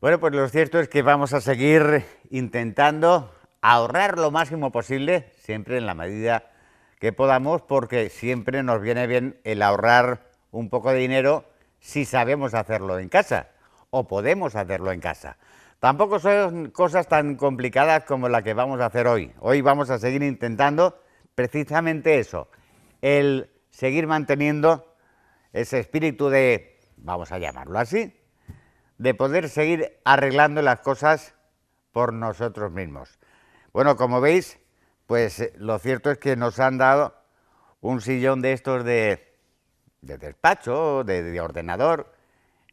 Bueno, pues lo cierto es que vamos a seguir intentando ahorrar lo máximo posible, siempre en la medida que podamos, porque siempre nos viene bien el ahorrar un poco de dinero si sabemos hacerlo en casa o podemos hacerlo en casa. Tampoco son cosas tan complicadas como la que vamos a hacer hoy. Hoy vamos a seguir intentando precisamente eso, el seguir manteniendo ese espíritu de, vamos a llamarlo así, de poder seguir arreglando las cosas por nosotros mismos. Bueno, como veis, pues lo cierto es que nos han dado un sillón de estos de despacho, de ordenador,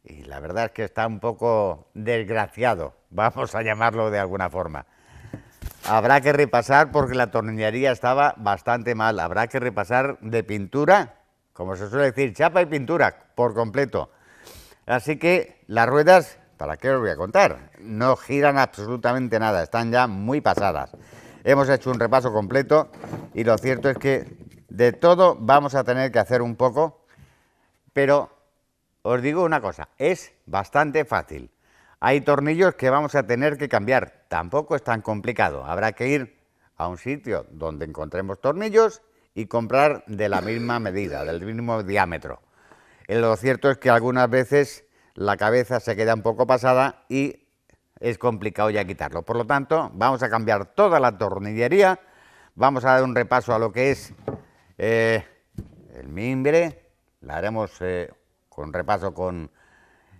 y la verdad es que está un poco desgraciado, vamos a llamarlo de alguna forma. Habrá que repasar porque la tornillería estaba bastante mal, habrá que repasar de pintura, como se suele decir, chapa y pintura por completo. Así que las ruedas, ¿para qué os voy a contar? No giran absolutamente nada, están ya muy pasadas. Hemos hecho un repaso completo y lo cierto es que de todo vamos a tener que hacer un poco, pero os digo una cosa, es bastante fácil. Hay tornillos que vamos a tener que cambiar, tampoco es tan complicado. Habrá que ir a un sitio donde encontremos tornillos y comprar de la misma medida, del mismo diámetro. Lo cierto es que algunas veces la cabeza se queda un poco pasada y es complicado ya quitarlo. Por lo tanto, vamos a cambiar toda la tornillería, vamos a dar un repaso a lo que es el mimbre, la haremos con repaso con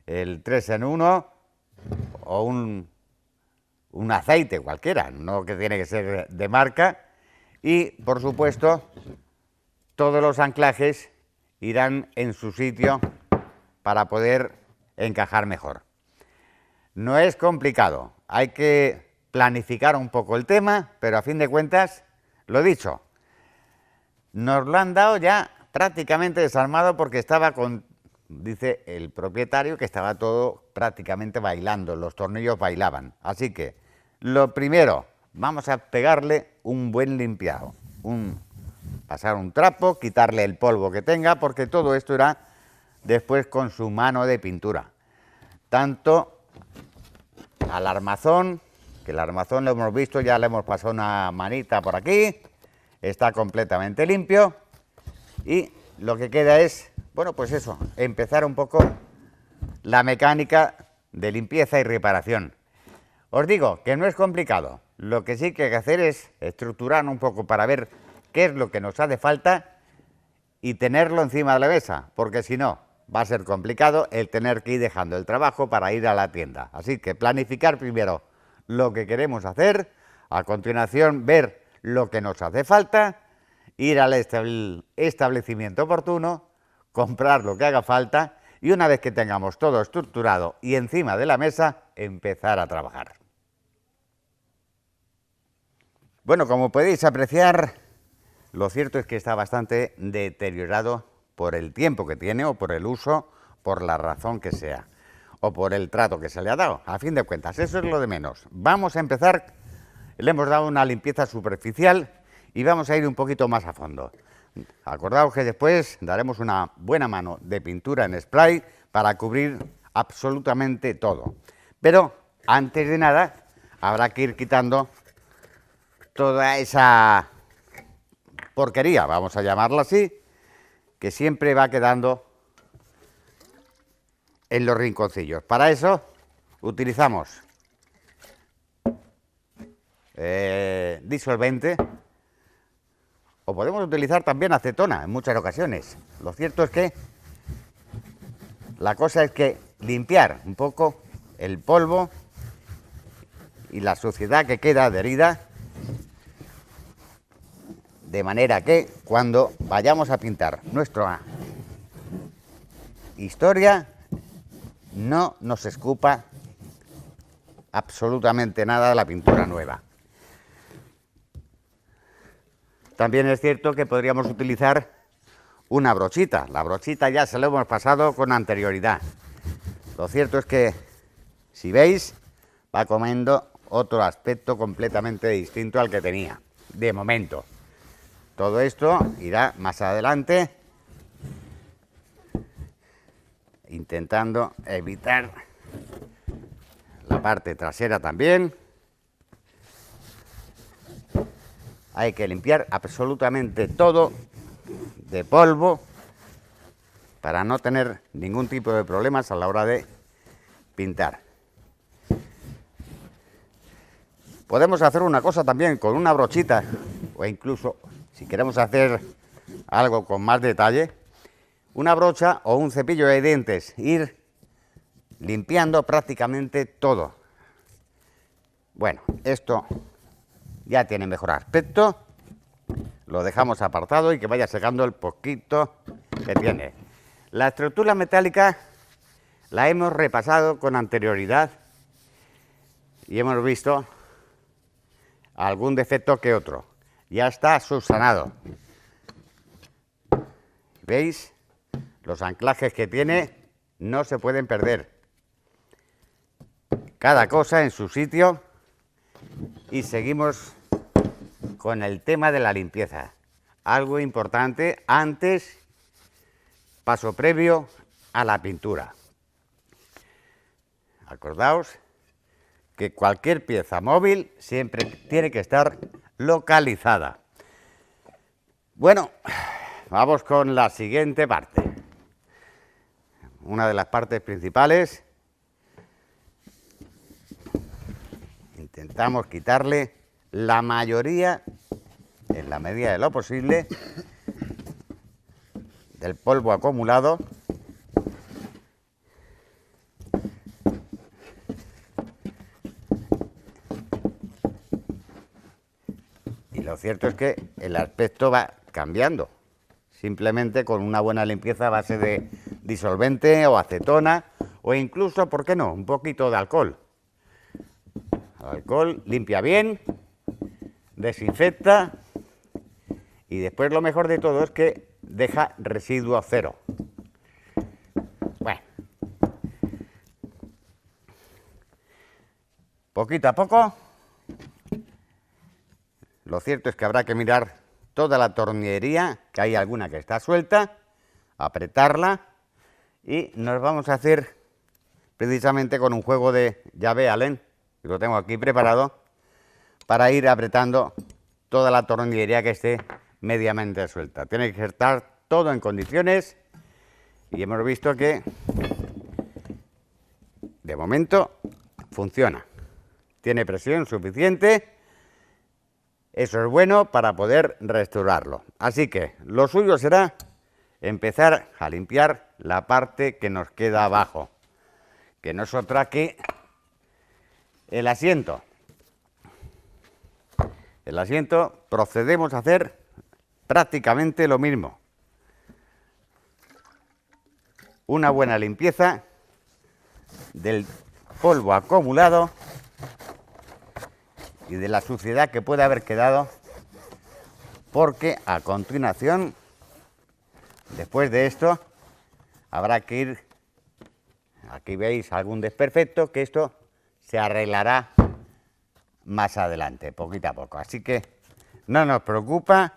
el 3 en 1 o un aceite cualquiera, no que tiene que ser de marca, y por supuesto todos los anclajes irán en su sitio para poder encajar mejor. No es complicado, hay que planificar un poco el tema, pero a fin de cuentas, lo dicho, nos lo han dado ya prácticamente desarmado porque estaba con, dice el propietario, que estaba todo prácticamente bailando, los tornillos bailaban. Así que, lo primero, vamos a pegarle un buen limpiado, pasar un trapo, quitarle el polvo que tenga, porque todo esto irá después con su mano de pintura. Tanto al armazón, que el armazón lo hemos visto, ya le hemos pasado una manita por aquí, está completamente limpio y lo que queda es, bueno, pues eso, empezar un poco la mecánica de limpieza y reparación. Os digo que no es complicado, lo que sí que hay que hacer es estructurar un poco para ver qué es lo que nos hace falta y tenerlo encima de la mesa, porque si no, va a ser complicado el tener que ir dejando el trabajo para ir a la tienda. Así que planificar primero lo que queremos hacer, a continuación ver lo que nos hace falta, ir al establecimiento oportuno, comprar lo que haga falta y una vez que tengamos todo estructurado y encima de la mesa, empezar a trabajar. Bueno, como podéis apreciar, lo cierto es que está bastante deteriorado por el tiempo que tiene o por el uso, por la razón que sea, o por el trato que se le ha dado. A fin de cuentas, eso es lo de menos. Vamos a empezar, le hemos dado una limpieza superficial y vamos a ir un poquito más a fondo. Acordaos que después daremos una buena mano de pintura en spray para cubrir absolutamente todo. Pero antes de nada, habrá que ir quitando toda esa porquería, vamos a llamarla así, que siempre va quedando en los rinconcillos. Para eso utilizamos disolvente o podemos utilizar también acetona en muchas ocasiones. Lo cierto es que la cosa es que limpiar un poco el polvo y la suciedad que queda adherida, de manera que cuando vayamos a pintar nuestra historia no nos escupa absolutamente nada de la pintura nueva. También es cierto que podríamos utilizar una brochita. La brochita ya se la hemos pasado con anterioridad. Lo cierto es que, si veis, va comiendo otro aspecto completamente distinto al que tenía, de momento. Todo esto irá más adelante, intentando evitar La parte trasera también. Hay que limpiar absolutamente todo de polvo para no tener ningún tipo de problemas a la hora de pintar. Podemos hacer una cosa también con una brochita, o incluso si queremos hacer algo con más detalle, una brocha o un cepillo de dientes, ir limpiando prácticamente todo. Bueno, esto ya tiene mejor aspecto, lo dejamos apartado y que vaya secando el poquito que tiene. La estructura metálica la hemos repasado con anterioridad y hemos visto algún defecto que otro. Ya está subsanado. ¿Veis? Los anclajes que tiene no se pueden perder. Cada cosa en su sitio y seguimos con el tema de la limpieza. Algo importante antes, paso previo a la pintura. Acordaos que cualquier pieza móvil siempre tiene que estar localizada. Bueno, vamos con la siguiente parte. Una de las partes principales. Intentamos quitarle la mayoría, en la medida de lo posible, del polvo acumulado. Y lo cierto es que el aspecto va cambiando, simplemente con una buena limpieza a base de disolvente o acetona, o incluso, ¿por qué no?, un poquito de alcohol. El alcohol limpia bien, desinfecta y después lo mejor de todo es que deja residuo cero. Bueno, poquito a poco. Lo cierto es que habrá que mirar toda la tornillería, que hay alguna que está suelta, apretarla y nos vamos a hacer precisamente con un juego de llave Allen, que lo tengo aquí preparado, para ir apretando toda la tornillería que esté mediamente suelta. Tiene que estar todo en condiciones y hemos visto que de momento funciona. Tiene presión suficiente. Eso es bueno para poder restaurarlo. Así que lo suyo será empezar a limpiar la parte que nos queda abajo, que no es otra que el asiento. El asiento procedemos a hacer prácticamente lo mismo. Una buena limpieza del polvo acumulado y de la suciedad que puede haber quedado, porque a continuación, después de esto, habrá que ir, aquí veis algún desperfecto, que esto se arreglará más adelante, poquito a poco. Así que no nos preocupa,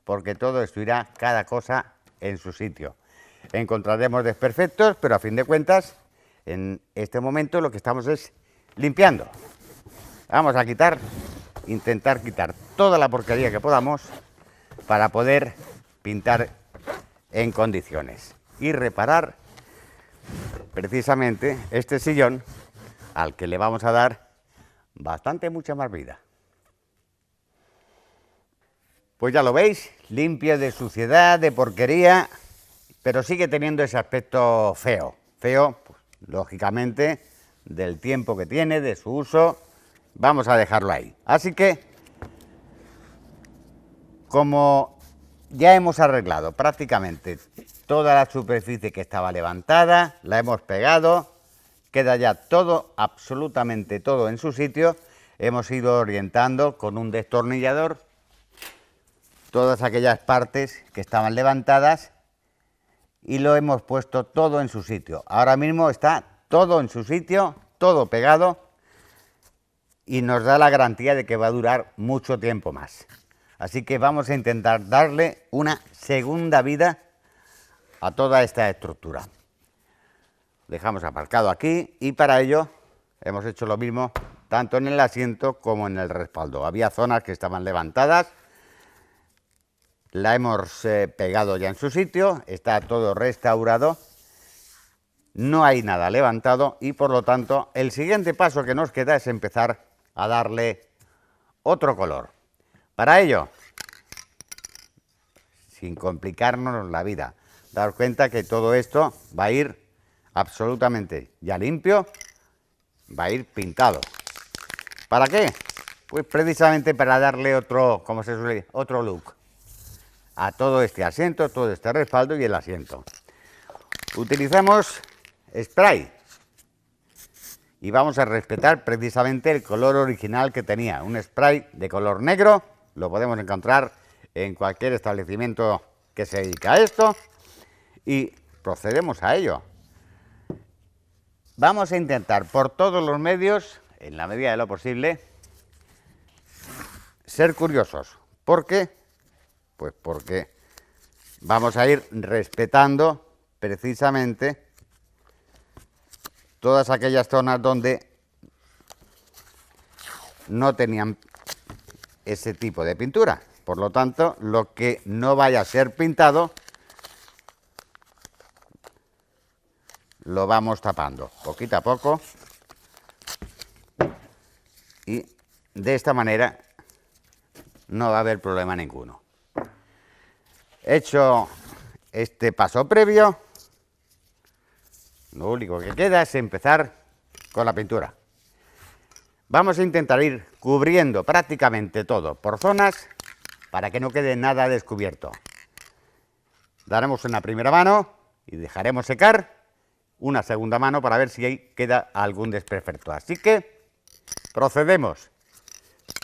porque todo esto irá cada cosa en su sitio. Encontraremos desperfectos, pero a fin de cuentas, en este momento lo que estamos es limpiando. Vamos a intentar quitar toda la porquería que podamos para poder pintar en condiciones y reparar precisamente este sillón al que le vamos a dar mucha más vida. Pues ya lo veis, limpio de suciedad, de porquería, pero sigue teniendo ese aspecto feo. Feo, pues, lógicamente, del tiempo que tiene, de su uso. Vamos a dejarlo ahí. Así que, como ya hemos arreglado prácticamente toda la superficie que estaba levantada, la hemos pegado, queda ya todo, absolutamente todo en su sitio. Hemos ido orientando con un destornillador todas aquellas partes que estaban levantadas y lo hemos puesto todo en su sitio. Ahora mismo está todo en su sitio, todo pegado, y nos da la garantía de que va a durar mucho tiempo más. Así que vamos a intentar darle una segunda vida a toda esta estructura. Dejamos aparcado aquí y para ello hemos hecho lo mismo tanto en el asiento como en el respaldo. Había zonas que estaban levantadas, la hemos pegado ya en su sitio, está todo restaurado, no hay nada levantado y por lo tanto el siguiente paso que nos queda es empezar a darle otro color. Para ello, sin complicarnos la vida, daos cuenta que todo esto va a ir absolutamente ya limpio, va a ir pintado. ¿Para qué? Pues precisamente para darle otro, como se suele decir, otro look a todo este asiento, todo este respaldo y el asiento. Utilizamos spray y vamos a respetar precisamente el color original que tenía, un spray de color negro, lo podemos encontrar en cualquier establecimiento que se dedica a esto y procedemos a ello. Vamos a intentar por todos los medios, en la medida de lo posible, ser curiosos. ¿Por qué? Pues porque vamos a ir respetando precisamente todas aquellas zonas donde no tenían ese tipo de pintura. Por lo tanto, lo que no vaya a ser pintado lo vamos tapando poquito a poco y de esta manera no va a haber problema ninguno. Hecho este paso previo, lo único que queda es empezar con la pintura. Vamos a intentar ir cubriendo prácticamente todo por zonas para que no quede nada descubierto. Daremos una primera mano y dejaremos secar una segunda mano para ver si ahí queda algún desperfecto. Así que procedemos.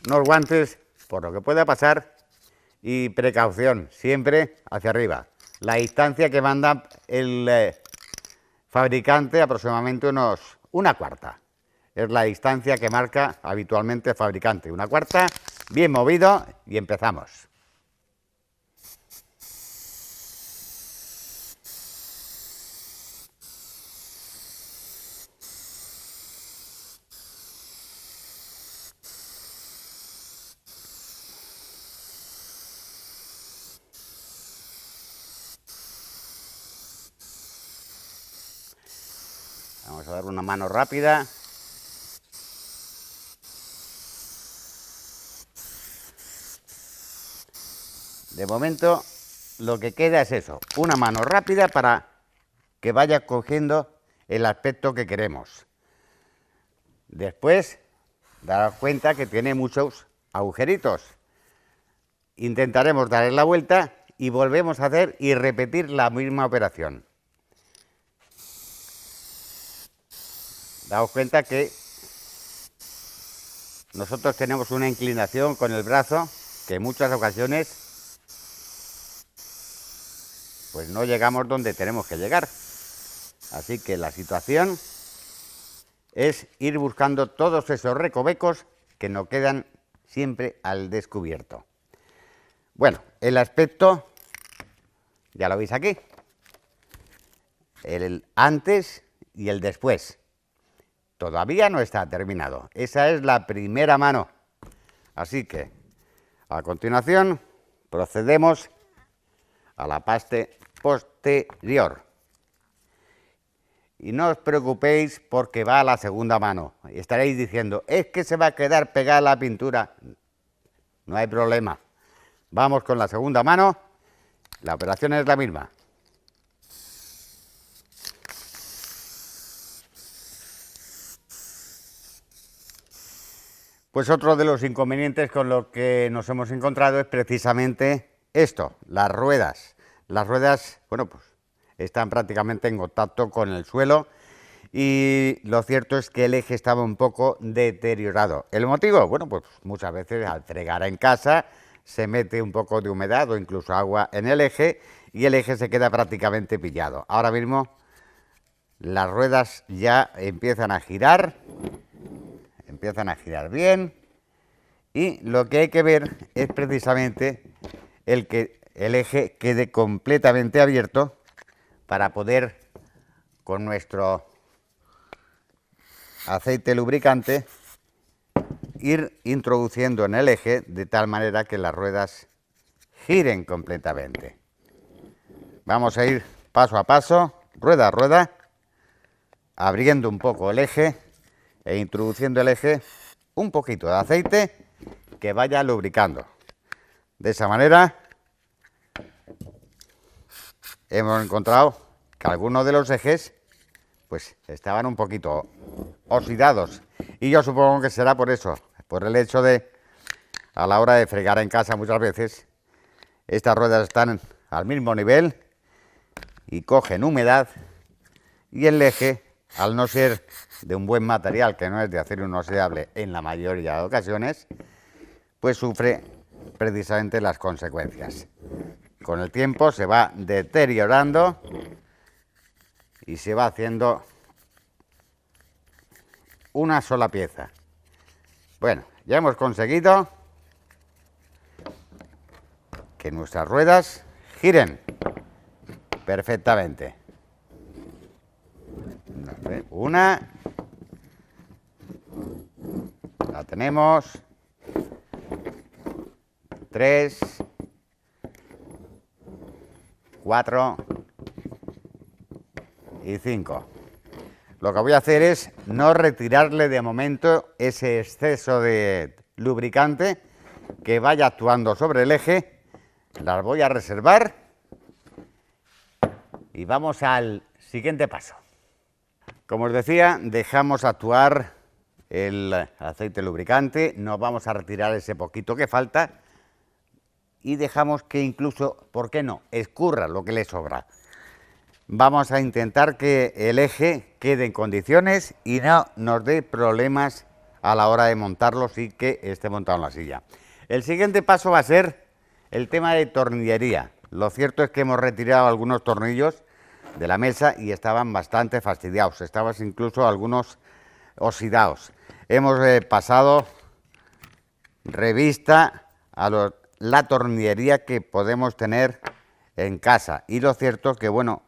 Unos guantes por lo que pueda pasar y precaución, siempre hacia arriba. La distancia que manda el fabricante aproximadamente una cuarta. Es la distancia que marca habitualmente el fabricante. Una cuarta, bien movido y empezamos. Vamos a dar una mano rápida. De momento lo que queda es eso, una mano rápida para que vaya cogiendo el aspecto que queremos. Después, daros cuenta que tiene muchos agujeritos. Intentaremos darle la vuelta y volvemos a hacer y repetir la misma operación. Daos cuenta que nosotros tenemos una inclinación con el brazo que en muchas ocasiones pues no llegamos donde tenemos que llegar. Así que la situación es ir buscando todos esos recovecos que nos quedan siempre al descubierto. Bueno, el aspecto ya lo veis aquí, el antes y el después. Todavía no está terminado, esa es la primera mano. Así que a continuación procedemos a la parte posterior. Y no os preocupéis porque va a la segunda mano. Y estaréis diciendo, es que se va a quedar pegada la pintura. No hay problema. Vamos con la segunda mano. La operación es la misma. Pues otro de los inconvenientes con los que nos hemos encontrado es precisamente esto, las ruedas. Las ruedas, bueno, pues están prácticamente en contacto con el suelo y lo cierto es que el eje estaba un poco deteriorado. ¿El motivo? Bueno, pues muchas veces al fregar en casa se mete un poco de humedad o incluso agua en el eje y el eje se queda prácticamente pillado. Ahora mismo las ruedas ya empiezan a girar bien y lo que hay que ver es precisamente que el eje quede completamente abierto para poder con nuestro aceite lubricante, ir introduciendo en el eje de tal manera que las ruedas giren completamente. Vamos a ir paso a paso, rueda a rueda, abriendo un poco el eje e introduciendo el eje un poquito de aceite que vaya lubricando. De esa manera hemos encontrado que algunos de los ejes pues estaban un poquito oxidados, y yo supongo que será por eso, por el hecho de, a la hora de fregar en casa muchas veces, estas ruedas están al mismo nivel y cogen humedad, y el eje, al no ser de un buen material, que no es de acero inoxidable en la mayoría de ocasiones, pues sufre precisamente las consecuencias. Con el tiempo se va deteriorando y se va haciendo una sola pieza. Bueno, ya hemos conseguido que nuestras ruedas giren perfectamente. Una, la tenemos, 3, 4 y 5. Lo que voy a hacer es no retirarle de momento ese exceso de lubricante que vaya actuando sobre el eje. Las voy a reservar y vamos al siguiente paso. Como os decía, dejamos actuar el aceite lubricante, nos vamos a retirar ese poquito que falta y dejamos que incluso, ¿por qué no?, escurra lo que le sobra. Vamos a intentar que el eje quede en condiciones y no nos dé problemas a la hora de montarlos y que esté montado en la silla. El siguiente paso va a ser el tema de tornillería. Lo cierto es que hemos retirado algunos tornillos de la mesa y estaban bastante fastidiados, estaban incluso algunos oxidados. Hemos pasado revista a la tornillería que podemos tener en casa, y lo cierto es que, bueno,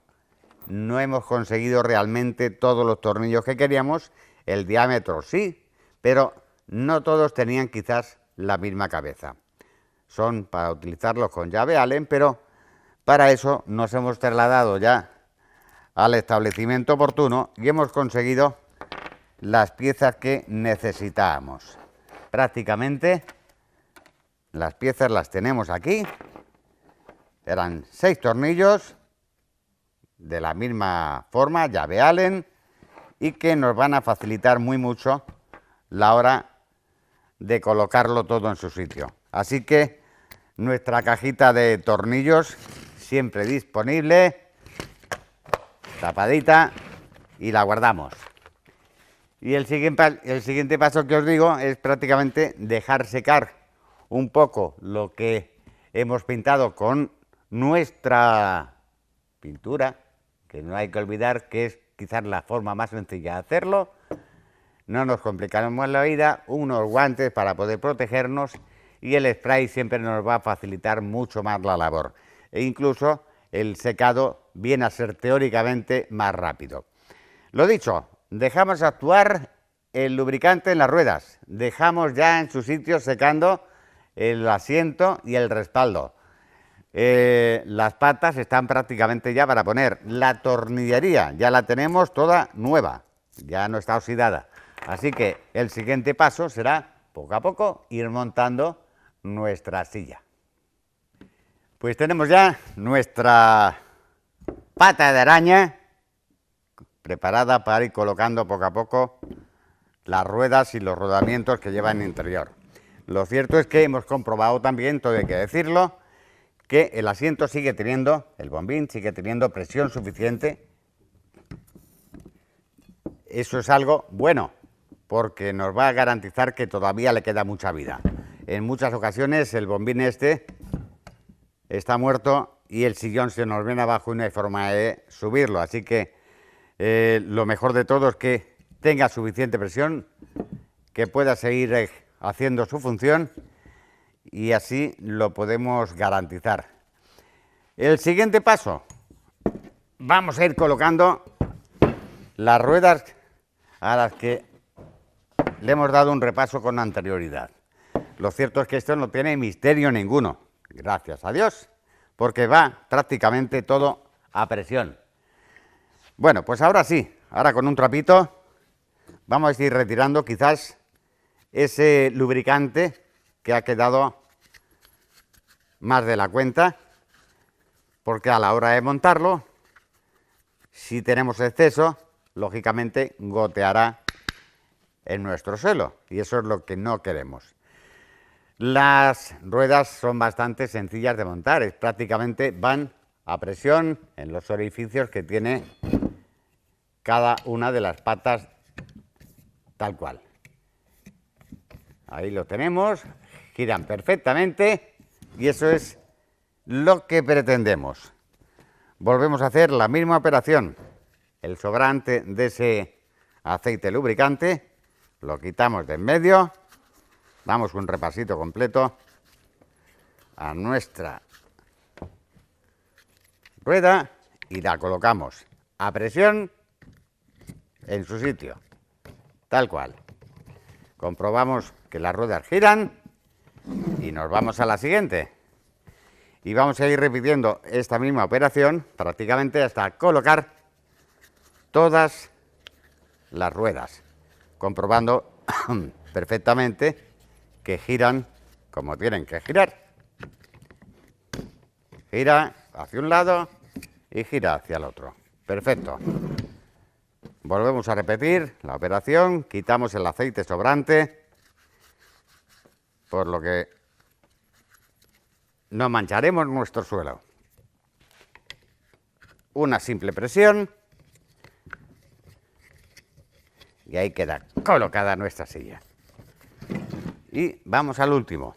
no hemos conseguido realmente todos los tornillos que queríamos. El diámetro sí, pero no todos tenían quizás la misma cabeza. Son para utilizarlos con llave Allen, pero para eso nos hemos trasladado ya al establecimiento oportuno y hemos conseguido las piezas que necesitábamos. Prácticamente las piezas las tenemos aquí. Eran 6 tornillos de la misma forma, llave Allen, y que nos van a facilitar muy mucho la hora de colocarlo todo en su sitio. Así que nuestra cajita de tornillos siempre disponible, tapadita, y la guardamos. Y el siguiente paso que os digo es prácticamente dejar secar un poco lo que hemos pintado con nuestra pintura, que no hay que olvidar que es quizás la forma más sencilla de hacerlo. No nos complicaremos la vida, unos guantes para poder protegernos, y el spray siempre nos va a facilitar mucho más la labor. E incluso el secado viene a ser teóricamente más rápido. Lo dicho, dejamos actuar el lubricante en las ruedas, dejamos ya en su sitio secando el asiento y el respaldo. Las patas están prácticamente ya para poner. La tornillería ya la tenemos toda nueva, ya no está oxidada. Así que el siguiente paso será, poco a poco, ir montando nuestra silla. Pues tenemos ya nuestra pata de araña preparada para ir colocando poco a poco las ruedas y los rodamientos que lleva en el interior. Lo cierto es que hemos comprobado también, todo hay que decirlo, que el asiento sigue teniendo, el bombín sigue teniendo presión suficiente. Eso es algo bueno, porque nos va a garantizar que todavía le queda mucha vida. En muchas ocasiones el bombín este está muerto y el sillón se nos viene abajo y no hay forma de subirlo. Así que lo mejor de todo es que tenga suficiente presión, que pueda seguir haciendo su función, y así lo podemos garantizar. El siguiente paso, vamos a ir colocando las ruedas a las que le hemos dado un repaso con anterioridad. Lo cierto es que esto no tiene misterio ninguno, gracias a Dios, porque va prácticamente todo a presión. Bueno, pues ahora sí, ahora con un trapito vamos a ir retirando quizás ese lubricante que ha quedado más de la cuenta, porque a la hora de montarlo, si tenemos exceso, lógicamente goteará en nuestro suelo y eso es lo que no queremos. Las ruedas son bastante sencillas de montar, prácticamente van a presión en los orificios que tiene cada una de las patas tal cual. Ahí lo tenemos, giran perfectamente y eso es lo que pretendemos. Volvemos a hacer la misma operación. El sobrante de ese aceite lubricante lo quitamos de en medio, damos un repasito completo a nuestra rueda y la colocamos a presión en su sitio, tal cual. Comprobamos que las ruedas giran y nos vamos a la siguiente. Y vamos a ir repitiendo esta misma operación prácticamente hasta colocar todas las ruedas, comprobando perfectamente que giran como tienen que girar. Gira hacia un lado y gira hacia el otro. Perfecto. Volvemos a repetir la operación, quitamos el aceite sobrante, por lo que no mancharemos nuestro suelo. Una simple presión y ahí queda colocada nuestra silla. Y vamos al último,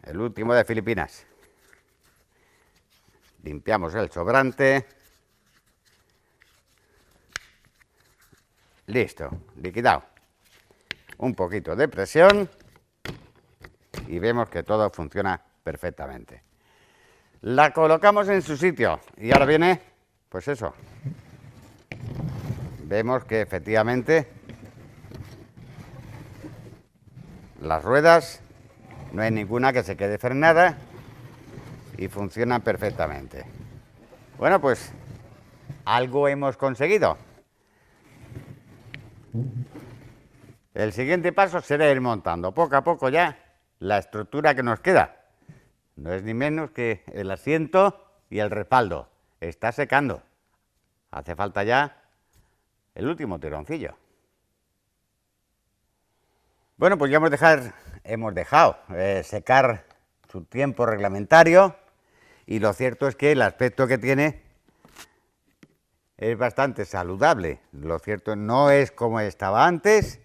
el último de Filipinas. Limpiamos el sobrante. Listo, liquidado. Un poquito de presión y vemos que todo funciona perfectamente. La colocamos en su sitio y ahora viene, pues eso. Vemos que efectivamente las ruedas, no hay ninguna que se quede frenada y funcionan perfectamente. Bueno, pues algo hemos conseguido. El siguiente paso será ir montando poco a poco ya la estructura que nos queda. No es ni menos que el asiento y el respaldo. Está secando. Hace falta ya el último tironcillo. Bueno, pues ya hemos dejado secar su tiempo reglamentario y lo cierto es que el aspecto que tiene es bastante saludable. Lo cierto no es como estaba antes.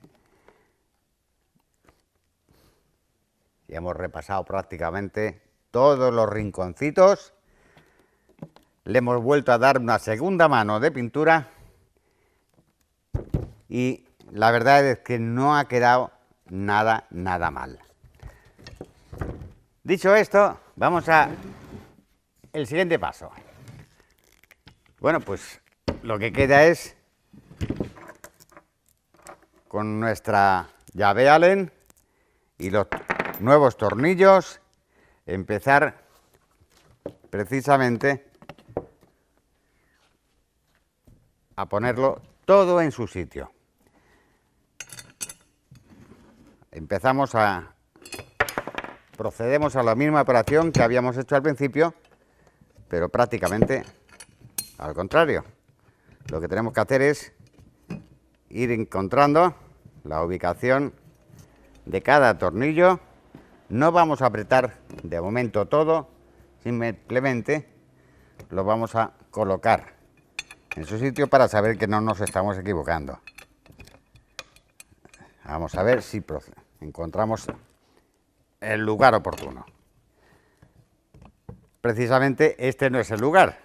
Ya hemos repasado prácticamente todos los rinconcitos. Le hemos vuelto a dar una segunda mano de pintura y la verdad es que no ha quedado nada mal. Dicho esto, vamos a el siguiente paso. Bueno, pues lo que queda es con nuestra llave Allen y los nuevos tornillos empezar precisamente a ponerlo todo en su sitio. Procedemos a la misma operación que habíamos hecho al principio, pero prácticamente al contrario. Lo que tenemos que hacer es ir encontrando la ubicación de cada tornillo. No vamos a apretar de momento todo, simplemente lo vamos a colocar en su sitio para saber que no nos estamos equivocando. Vamos a ver si encontramos el lugar oportuno. Precisamente este no es el lugar.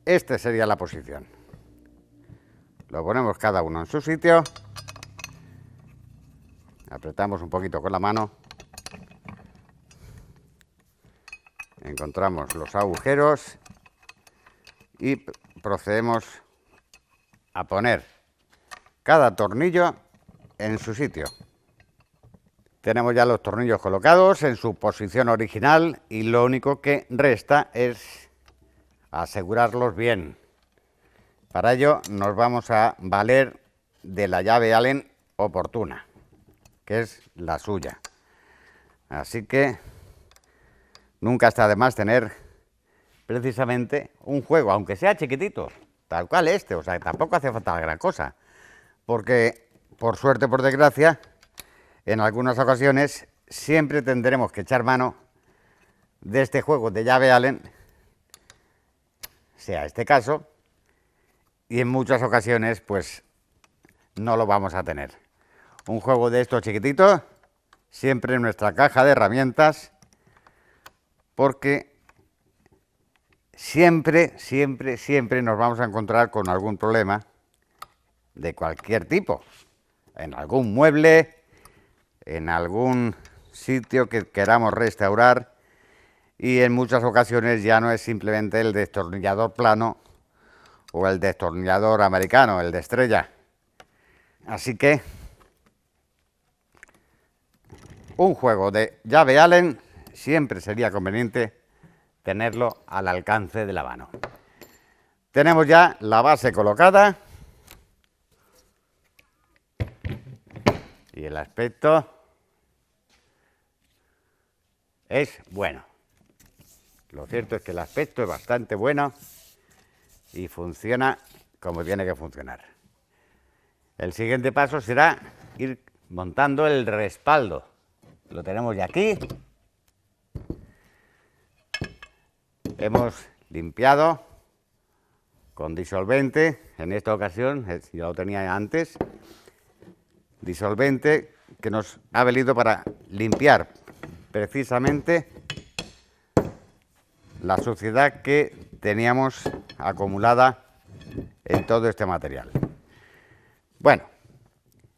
Esta sería la posición. Lo ponemos cada uno en su sitio. Apretamos un poquito con la mano. Encontramos los agujeros y procedemos a poner cada tornillo en su sitio. Tenemos ya los tornillos colocados en su posición original y lo único que resta es asegurarlos bien. Para ello nos vamos a valer de la llave Allen oportuna, que es la suya. Así que nunca está de más tener precisamente un juego, aunque sea chiquitito, tal cual este, o sea, tampoco hace falta la gran cosa, porque por suerte, por desgracia, en algunas ocasiones siempre tendremos que echar mano de este juego de llave Allen, sea este caso, y en muchas ocasiones pues no lo vamos a tener. Un juego de estos chiquititos, siempre en nuestra caja de herramientas, porque siempre nos vamos a encontrar con algún problema de cualquier tipo, en algún mueble, en algún sitio que queramos restaurar, y en muchas ocasiones ya no es simplemente el destornillador plano o el destornillador americano, el de estrella. Así que un juego de llave Allen siempre sería conveniente tenerlo al alcance de la mano. Tenemos ya la base colocada y el aspecto es bueno. Lo cierto es que el aspecto es bastante bueno y funciona como tiene que funcionar. El siguiente paso será ir montando el respaldo. Lo tenemos ya aquí. Hemos limpiado con disolvente, en esta ocasión, ya lo tenía antes, disolvente que nos ha valido para limpiar precisamente la suciedad que teníamos acumulada en todo este material. Bueno,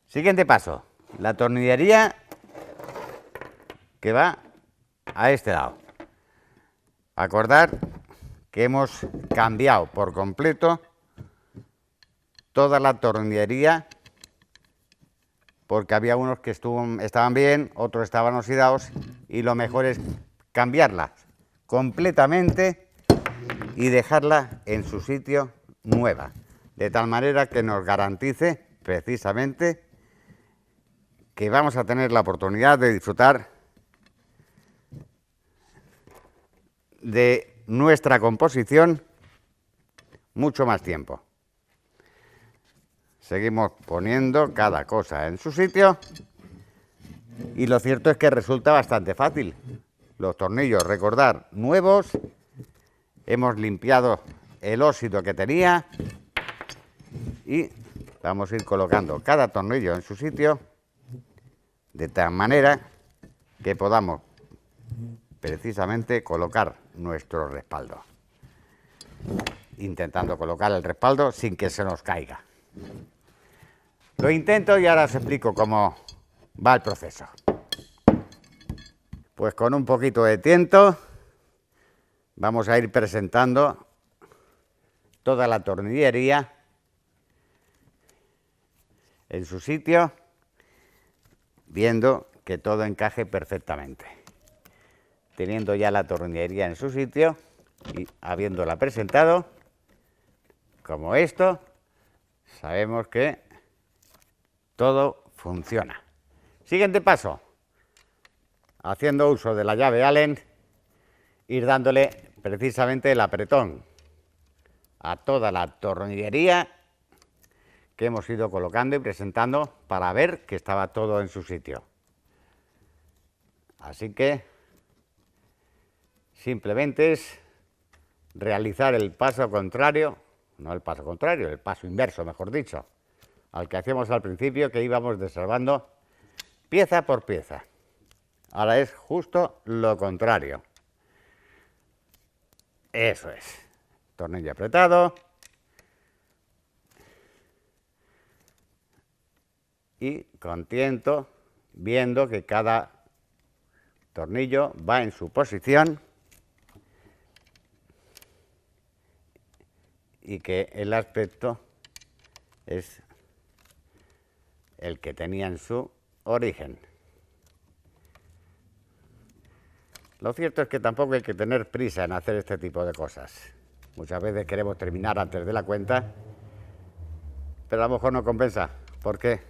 siguiente paso, la tornillería que va a este lado. Acordar que hemos cambiado por completo toda la tornillería porque había unos que estaban bien, otros estaban oxidados y lo mejor es cambiarlas completamente y dejarla en su sitio nueva, de tal manera que nos garantice precisamente que vamos a tener la oportunidad de disfrutar de nuestra composición mucho más tiempo. Seguimos poniendo cada cosa en su sitio y lo cierto es que resulta bastante fácil. Los tornillos, recordar, nuevos. Hemos limpiado el óxido que tenía y vamos a ir colocando cada tornillo en su sitio de tal manera que podamos precisamente colocar nuestro respaldo, intentando colocar el respaldo sin que se nos caiga. Lo intento y ahora os explico cómo va el proceso. Pues con un poquito de tiento vamos a ir presentando toda la tornillería en su sitio, viendo que todo encaje perfectamente. Teniendo ya la tornillería en su sitio y habiéndola presentado, como esto, sabemos que todo funciona. Siguiente paso, haciendo uso de la llave Allen, ir dándole precisamente el apretón a toda la tornillería que hemos ido colocando y presentando para ver que estaba todo en su sitio. Así que simplemente es realizar el paso contrario, no el paso contrario, el paso inverso, mejor dicho, al que hacíamos al principio, que íbamos desarmando pieza por pieza. Ahora es justo lo contrario. Eso es. Tornillo apretado. Y con tiento, viendo que cada tornillo va en su posición y que el aspecto es el que tenía en su origen. Lo cierto es que tampoco hay que tener prisa en hacer este tipo de cosas. Muchas veces queremos terminar antes de la cuenta, pero a lo mejor no compensa, porque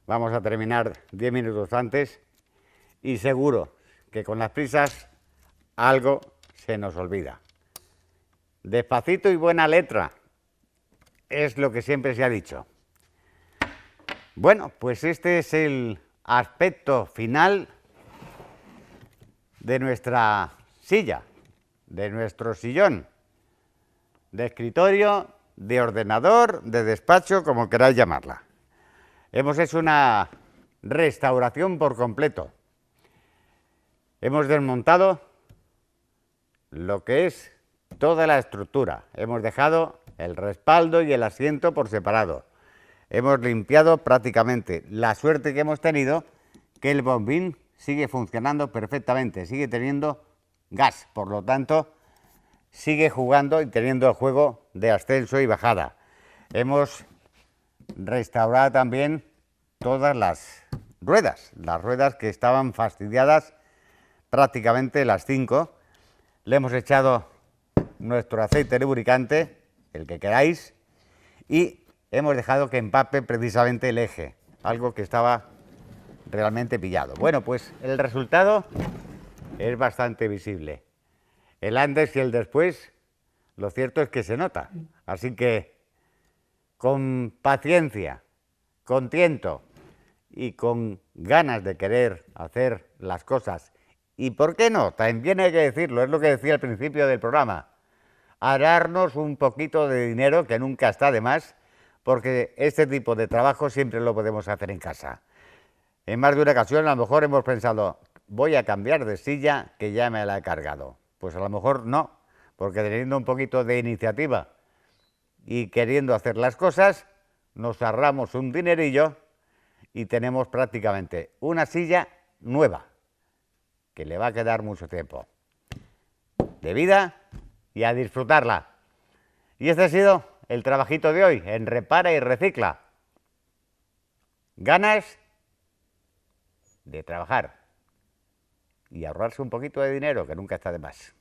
vamos a terminar 10 minutos antes y seguro que con las prisas algo se nos olvida. Despacito y buena letra, es lo que siempre se ha dicho. Bueno, pues este es el aspecto final de nuestra silla, de nuestro sillón, de escritorio, de ordenador, de despacho, como queráis llamarla. Hemos hecho una restauración por completo. Hemos desmontado lo que es toda la estructura. Hemos dejado el respaldo y el asiento por separado. Hemos limpiado prácticamente. La suerte que hemos tenido, que el bombín sigue funcionando perfectamente, sigue teniendo gas, por lo tanto, sigue jugando y teniendo el juego de ascenso y bajada. Hemos restaurado también todas las ruedas que estaban fastidiadas, prácticamente las 5. Le hemos echado nuestro aceite lubricante, el que queráis, y hemos dejado que empape precisamente el eje, algo que estaba realmente pillado. Bueno, pues el resultado es bastante visible. El antes y el después, lo cierto es que se nota. Así que con paciencia, con tiento y con ganas de querer hacer las cosas, y por qué no, también hay que decirlo, es lo que decía al principio del programa, ahorrarnos un poquito de dinero, que nunca está de más, porque este tipo de trabajo siempre lo podemos hacer en casa. En más de una ocasión a lo mejor hemos pensado, voy a cambiar de silla que ya me la he cargado. Pues a lo mejor no, porque teniendo un poquito de iniciativa y queriendo hacer las cosas, nos ahorramos un dinerillo y tenemos prácticamente una silla nueva, que le va a quedar mucho tiempo de vida y a disfrutarla. Y este ha sido el trabajito de hoy en Repara y Recicla. Ganas de trabajar y ahorrarse un poquito de dinero, que nunca está de más.